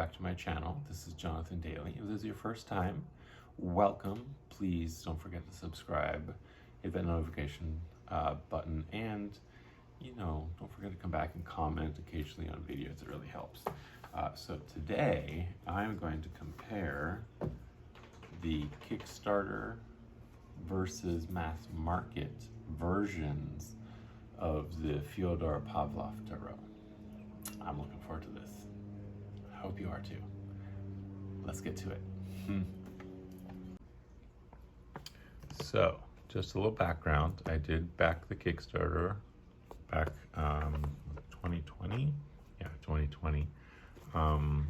back to my channel. This is Jonathan Daly. If this is your first time, welcome. Please don't forget to subscribe, hit that notification button, and don't forget to come back and comment occasionally on videos. It really helps. So today I'm going to compare the Kickstarter versus mass market versions of the Fyodor Pavlov Tarot. I'm looking forward to this. I hope you are too. Let's get to it. So, just a little background. I did back the Kickstarter back 2020. Yeah, 2020. And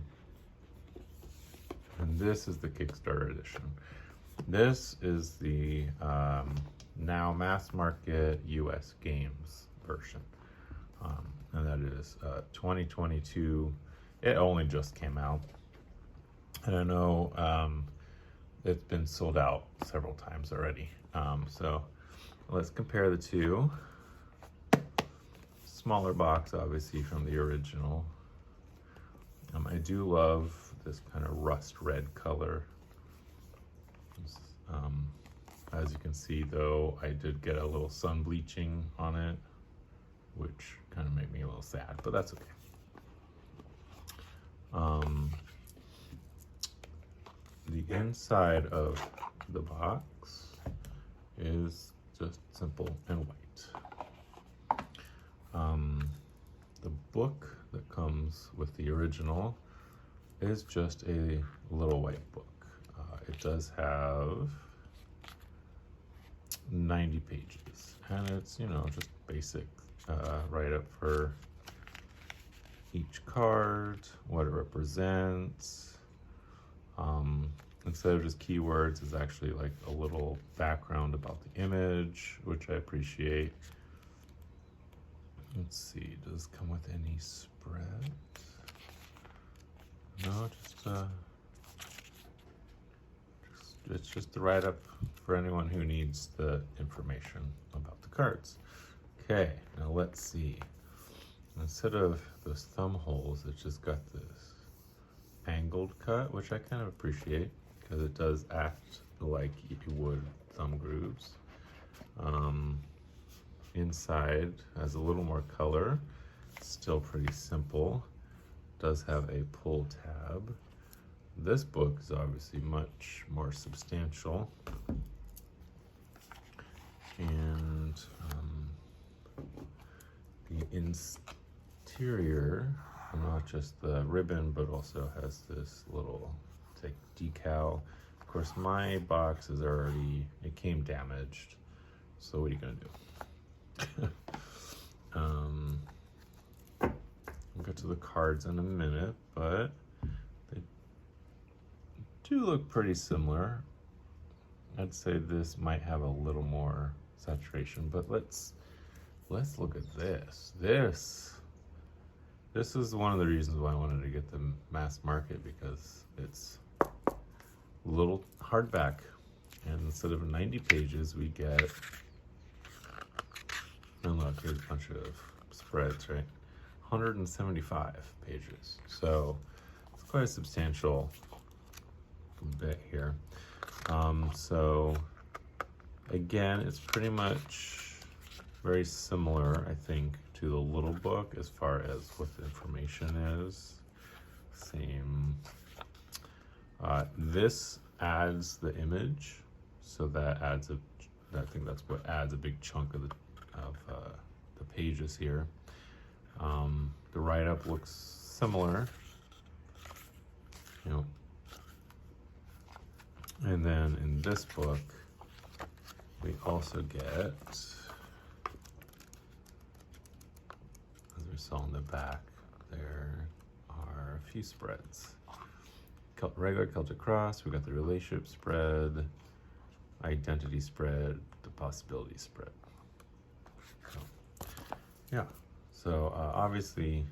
this is the Kickstarter edition. This is the now mass market US games version. And that is 2022. It only just came out. And I know it's been sold out several times already. So let's compare the two. Smaller box, obviously, from the original. I do love this kind of rust red color. As you can see, though, I did get a little sun bleaching on it, which kind of made me a little sad, but that's okay. The inside of the box is just simple and white. The book that comes with the original is just a little white book. It does have 90 pages, and it's, just basic write-up for each card, what it represents. Instead of just keywords, it's actually like a little background about the image, which I appreciate. Let's see, does it come with any spread? No, it's just the write-up for anyone who needs the information about the cards. Okay, now let's see. Instead of those thumb holes, it's just got this angled cut, which I kind of appreciate because it does act like you would thumb grooves. Inside has a little more color. It's still pretty simple. Does have a pull tab. This book is obviously much more substantial. And the interior, not just the ribbon, but also has this little decal. Of course, my box is already, it came damaged. So what are you gonna do? We'll get to the cards in a minute, but they do look pretty similar. I'd say this might have a little more saturation, but let's look at this. This is one of the reasons why I wanted to get the mass market, because it's a little hardback, and instead of 90 pages, we get, and look, here's a bunch of spreads, right? 175 pages. So it's quite a substantial bit here. So again, it's pretty much very similar, I think, to the little book as far as what the information is. Same. This adds the image, so that adds I think that's what adds a big chunk of the pages here. The write-up looks similar, and then in this book we also get, as we saw in the back, there are a few spreads. Regular Celtic Cross, we got the relationship spread, identity spread, the possibility spread. Yeah, so obviously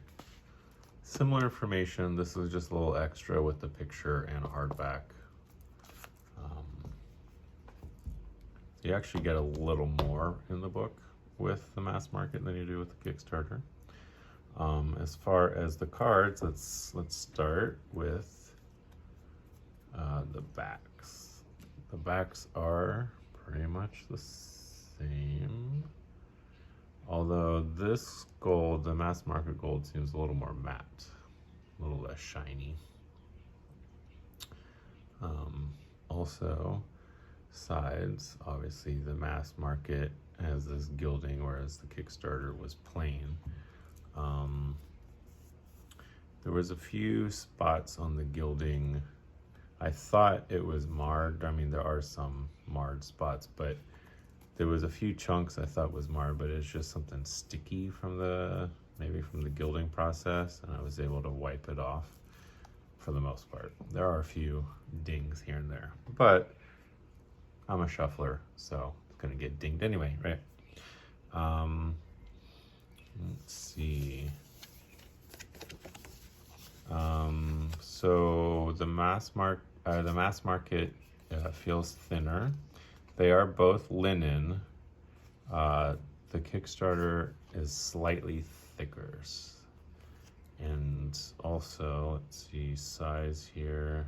similar information. This is just a little extra with the picture and a hardback. You actually get a little more in the book with the mass market than you do with the Kickstarter. As far as the cards, let's start with the backs. The backs are pretty much the same, although this gold, the mass market gold, seems a little more matte, a little less shiny. Also, sides, obviously the mass market has this gilding, whereas the Kickstarter was plain. There was a few spots on the gilding. I thought it was marred. I mean, there are some marred spots, but there was a few chunks I thought was marred, but it's just something sticky from maybe from the gilding process, and I was able to wipe it off for the most part. There are a few dings here and there, but I'm a shuffler, so it's gonna get dinged anyway, right? Let's see. So the mass market feels thinner. They are both linen. The Kickstarter is slightly thicker. And also, let's see, size here.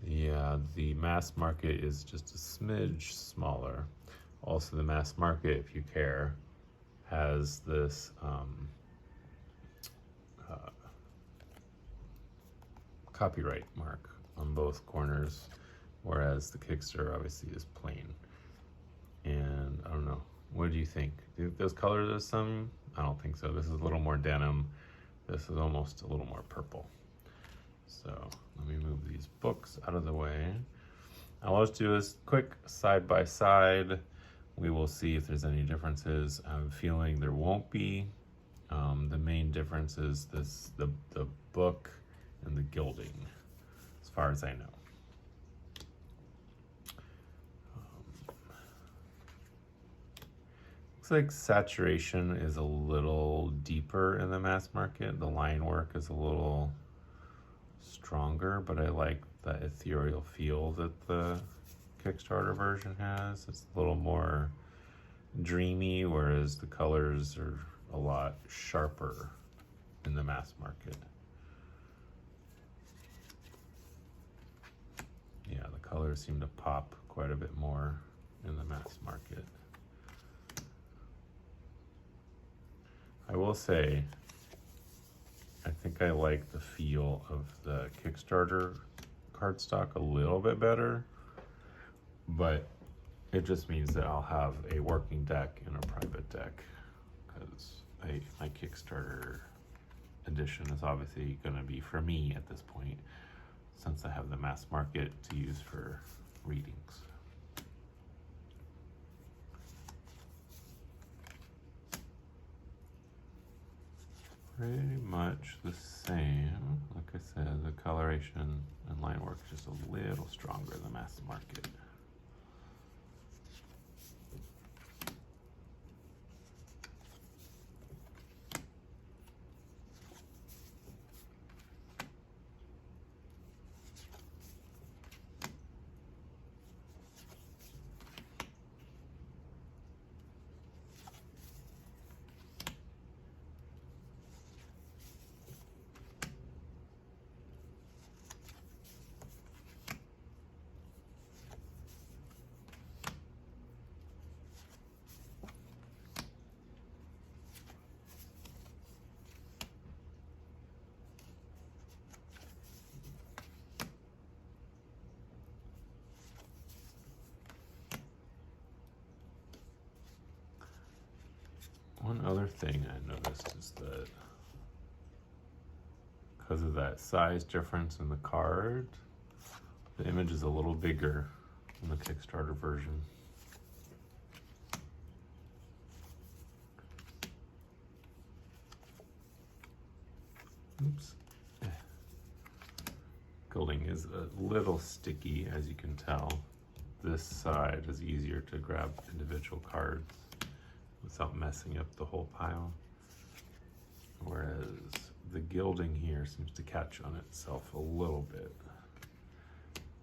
Yeah, the mass market is just a smidge smaller. Also, the mass market, if you care, has this copyright mark on both corners, whereas the Kickstarter obviously is plain. And I don't know, what do you think? Do you think those colors are some? I don't think so. This is a little more denim. This is almost a little more purple. So let me move these books out of the way. I'll just do this quick side by side. We will see if there's any differences. I'm feeling there won't be. The main difference is the book and the gilding, as far as I know. Looks like saturation is a little deeper in the mass market. The line work is a little stronger, but I like the ethereal feel that the Kickstarter version has. It's a little more dreamy, whereas the colors are a lot sharper in the mass market. Yeah, the colors seem to pop quite a bit more in the mass market. I will say, I think I like the feel of the Kickstarter cardstock a little bit better, but it just means that I'll have a working deck and a private deck, because my Kickstarter edition is obviously going to be for me at this point, since I have the mass market to use for readings. Pretty much the same. Like I said, the coloration and line work is just a little stronger in the mass market. One other thing I noticed is that because of that size difference in the card, the image is a little bigger in the Kickstarter version. Oops. Gilding is a little sticky, as you can tell. This side is easier to grab individual cards without messing up the whole pile, whereas the gilding here seems to catch on itself a little bit.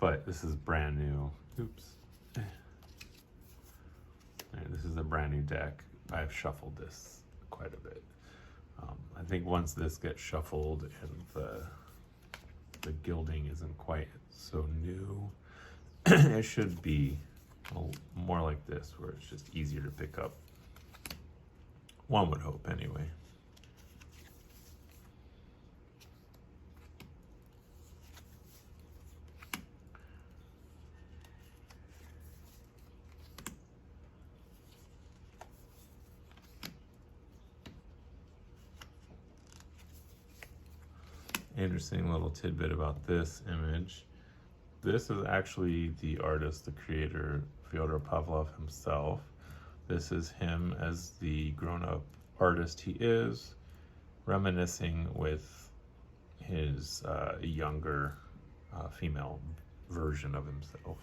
But this is brand new. Oops. Right, this is a brand new deck. I've shuffled this quite a bit. I think once this gets shuffled and the gilding isn't quite so new, it should be more like this, where it's just easier to pick up. One would hope, anyway. Interesting little tidbit about this image. This is actually the artist, the creator, Fyodor Pavlov himself. This is him as the grown-up artist he is, reminiscing with his younger female version of himself.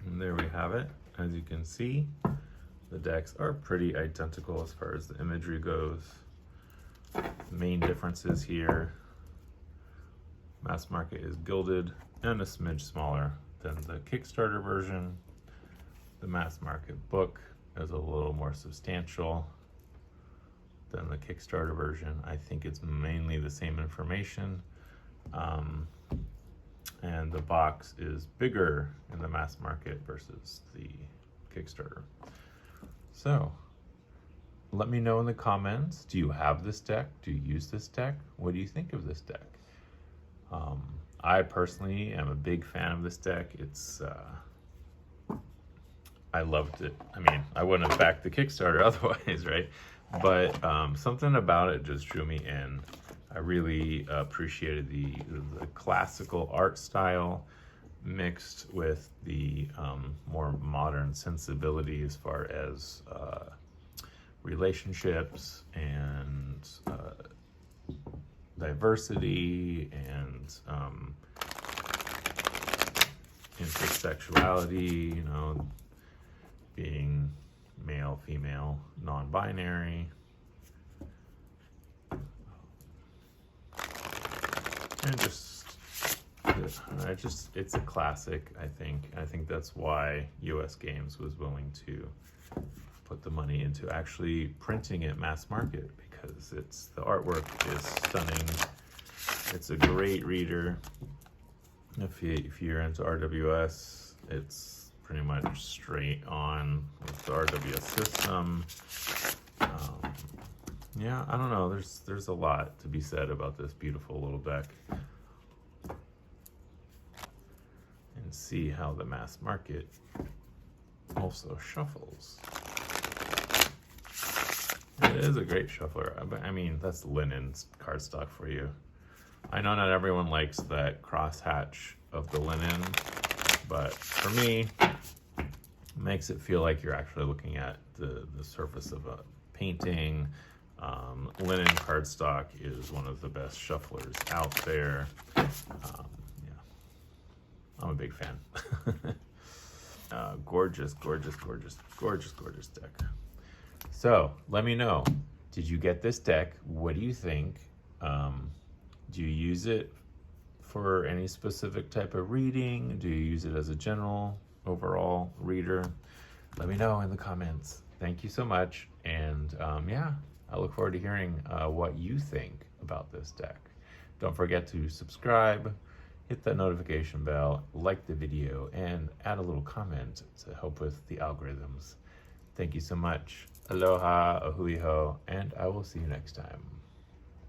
And there we have it. As you can see, the decks are pretty identical as far as the imagery goes. The main differences here: Mass Market is gilded and a smidge smaller than the Kickstarter version. The Mass Market book is a little more substantial than the Kickstarter version. I think it's mainly the same information. And the box is bigger in the Mass Market versus the Kickstarter. So let me know in the comments, do you have this deck? Do you use this deck? What do you think of this deck? I personally am a big fan of this deck. It's I loved it. I mean, I wouldn't have backed the Kickstarter otherwise, right? But something about it just drew me in. I really appreciated the classical art style mixed with the more modern sensibility as far as relationships and diversity and intersexuality, you know, being male, female, non-binary. And it's a classic, I think. I think that's why US Games was willing to put the money into actually printing it mass market, because the artwork is stunning. It's a great reader. If you're into RWS, it's pretty much straight on with the RWS system. Yeah, I don't know. There's a lot to be said about this beautiful little deck. And see how the Mass Market also shuffles. It is a great shuffler. I mean, that's linen cardstock for you. I know not everyone likes that crosshatch of the linen, but for me, Makes it feel like you're actually looking at the surface of a painting. Linen cardstock is one of the best shufflers out there. Yeah, I'm a big fan. Gorgeous, gorgeous, gorgeous, gorgeous, gorgeous deck. So let me know, did you get this deck? What do you think? Do you use it for any specific type of reading? Do you use it as a general overall reader? Let me know in the comments. Thank you so much. And yeah, I look forward to hearing what you think about this deck. Don't forget to subscribe, hit that notification bell, like the video, and add a little comment to help with the algorithms. Thank you so much. Aloha, ahui ho, and I will see you next time.